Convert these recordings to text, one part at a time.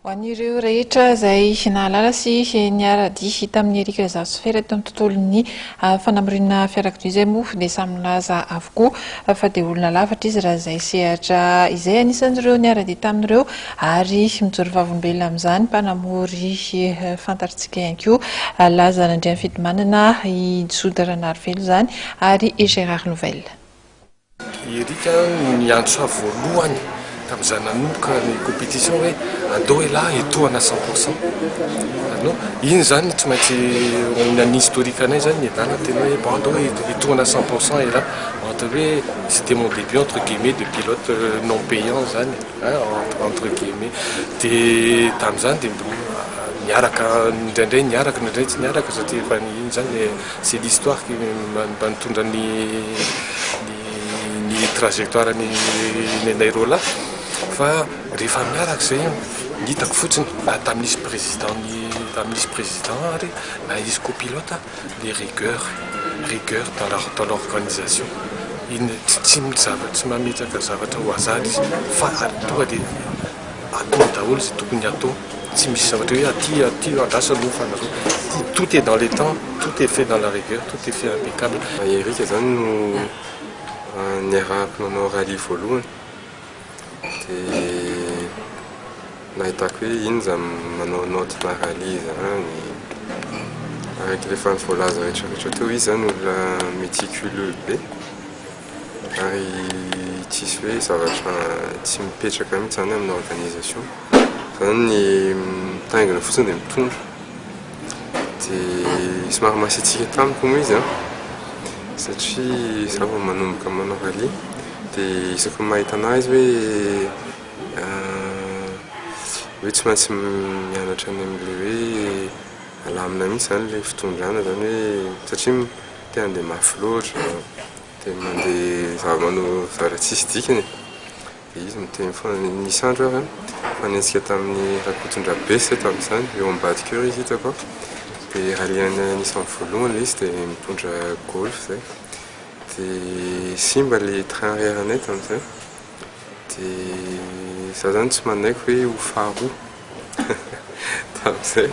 Ho an'ireo rehetra izay nahalala sy niara-dia tamin'ny Erika Razafera eto amin'ny tontolon'ny fanamorina fiarakodia izay moa dia samy milaza avokoa fa dia olona lafatra izy raha izay sehatra izay anisan'ireo niara-dia tamin'ireo ary mijoro vavolombelona amin'izany mpanamory fantatritsika ihany koa laza nandrian'ny fidimanana i Joude Ranarivelo izany ary i Gérard Louvel. Erika niantso voalohany tamin'izany nanomboka ny compétition hoe andao lahy etoana 100%. Iny zany tsy maintsy ny historique anay zany niadana tena hoe bon andao etoana 100% et là c'était mon début entre guillemets de pilote non payant zany entre guillemets de tamin'izany de niaraka indraindray niaraka indraindray tsy niaraka satria efa iny zany c'est l'histoire qui mba nitondra ny trajectoire ny anay roa lahy fa rehefa miaraka zay hitako fotsiny tamin'isy président ary na izy copilote les rigueur dans l'organisation iny tsy mametaka zavatra ho azary izy fa tonga de atao daholo zay tokony atao tsy misy zavatra hoe aty andasa nofanareo tout est dans les temps, tout est fait dans la rigueur, tout est fait impeccable. Erika zany no niarahako nanao rallye voalohany dia nahitako hoe iny zany manao note na rallye zany araka rehefa ny voalaza rehetrarehetra teo izy zany olona méticuleux be ary tsisy hoe zavatra tsy mipetraka mihitsy zany amin'ny organisation zany ny mitaingina fotsiny dia mitondra dia somary masiatsika tamiko moa izy satria za vao manomboka manao rallye dia isaky mahita anazy hoe tsy maintsy mianatra any amin'le hoe alamina mihitsy zany le fitondrana zany hoe satria te handeha mafy loatra dia mandeha zava-manao zavatra tsisy dikany dia izy miteny foana nisy andro ary fanentsika tamin'ny rakotondra-be sy tamin'izany eo ambady cœur izy hitako dia rallye anisan'ny voalohany le izy dia mitondra golf zay dia simba le train arrière anay tamin'izay dia za zany tsy manaiko hoe ho faharoa tamin'izay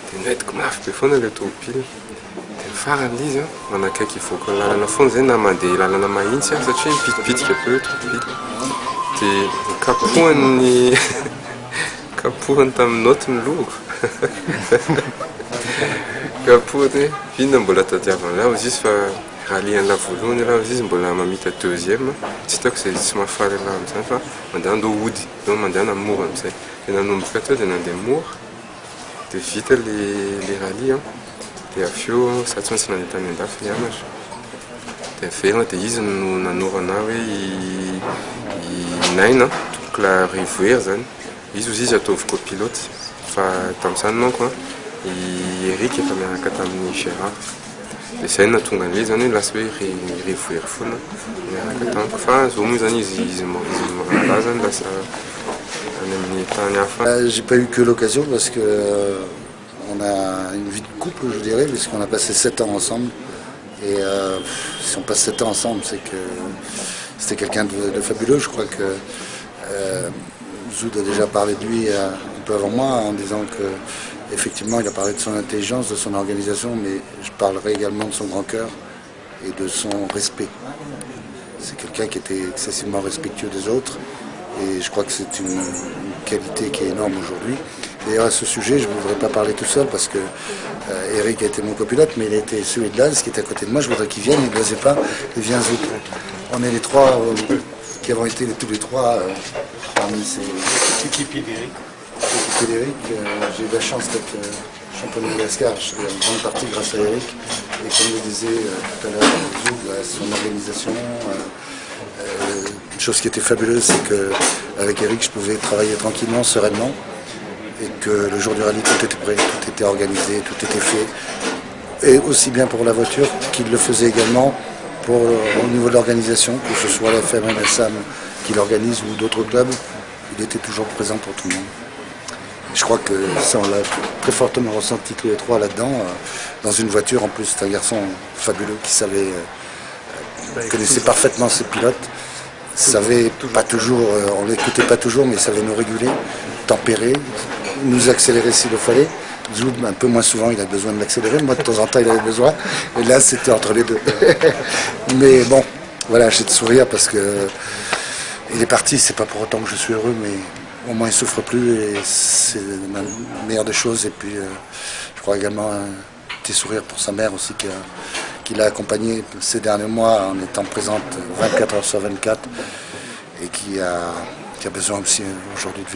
dia nahitako mafy be foana le tômôbily dia farany izy manakaiky hivoaka ny lalana foana zay na mandeha lalana mahitsy satria mipitipitika be le tômôbily dia kapohany tamin'ny note ny logo kapohany hoe inona mbola tadiavana laha izy fa rallye an'la voalohany laha izy mbola mamita deuxième tsy hitako zay tsy mahafaly laha amin'izany fa mandeha andao ody no mandeha namora amin'izay dia nanomboka teo dia nandeha mora dia vita le rallye dia avy eo za tsy maintsy nandeha tany andafy nianatra dia averina dia izy no nanorana hoe i naina tompoko la Rivoire zany izy ozy izy ataovy copilote fa tamin'izany manko i Eric efa miaraka tamin'ny Gérard dia zay natonga an'ilay zany hoe lasa hoe Rivoire foana miaraka tamiko fa zao moa zany izy malaza zany lasa any amin'ny tany hafa. J'ai pas eu que l'occasion parce que on a une vie de couple, je dirais, puisqu'on a passé 7 ans ensemble et si on passe 7 ans ensemble c'est que c'était quelqu'un de fabuleux. Je crois que Zoud a déjà parlé de lui un peu avant moi en disant que effectivement il a parlé de son intelligence, de son organisation, mais je parlerai également de son grand cœur et de son respect. C'est quelqu'un qui était excessivement respectueux des autres et je crois que c'est une qualité qui est énorme aujourd'hui. D'ailleurs à ce sujet je ne voudrais pas parler tout seul parce que Eric a été mon copilote, mais il a été celui de Laz qui était à côté de moi. Je voudrais qu'il vienne, il ne l'osait pas, il vient Zoud. On est les trois qui avons été tous les trois parmi ces équipiers d'Eric. J'ai eu la chance d'être champion de Madagascar en grande partie grâce à Eric. Et comme je le disais tout à l'heure, Zoud, son organisation, une chose qui était fabuleuse, c'est qu'avec Eric, je pouvais travailler tranquillement, sereinement. Et que le jour du rallye, tout était prêt, tout était organisé, tout était fait. Et aussi bien pour la voiture qu'il le faisait également au niveau de l'organisation, que ce soit la FMNSAM qui l'organise ou d'autres clubs, il était toujours présent pour tout le monde. Je crois que ça, on l'a très fortement ressenti tous les trois là-dedans. Dans une voiture, en plus, c'est un garçon fabuleux qui savait, connaissait parfaitement ses pilotes, savait pas toujours, on l'écoutait pas toujours, mais il savait nous réguler, tempérer. nous accélérer s'il le fallait. Zoud, un peu moins souvent, il a besoin de m'accélérer. Moi, de temps en temps, il avait besoin. Et là, c'était entre les deux. Mais bon, voilà, j'ai de sourire parce que il est parti. C'est pas pour autant que je suis heureux, mais au moins il souffre plus et c'est la meilleure des choses. Et puis, je crois également un petit sourire pour sa mère aussi qui l'a accompagné ces derniers mois en étant présente 24 heures sur 24 et qui a besoin aussi aujourd'hui de vivre.